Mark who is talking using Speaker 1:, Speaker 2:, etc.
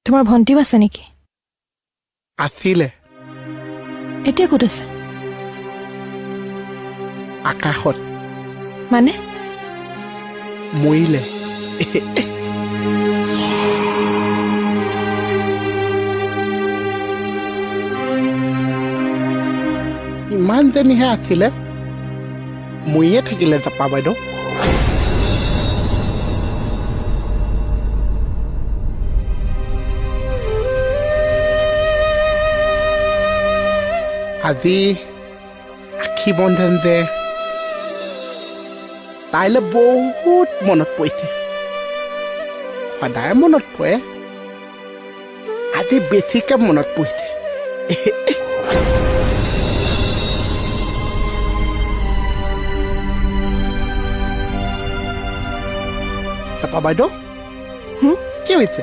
Speaker 1: তোমাৰ ভণ্টিও আছে নেকি?
Speaker 2: আছিলে।
Speaker 1: এতিয়া ক'ত আছে?
Speaker 2: আকাশত।
Speaker 1: মানে
Speaker 2: মৰিলে। ইমান যেনিহে আছিলে মৰিয়ে থাকিলে জাপা বাইদেউ। আজি আখি বন্ধন যে তাইলে বহুত মনত পৰিছে। সদায় মনত পৰে, আজি বেছিকে মনত পৰিছে। জাপা বাইদেউ, কি হৈছে?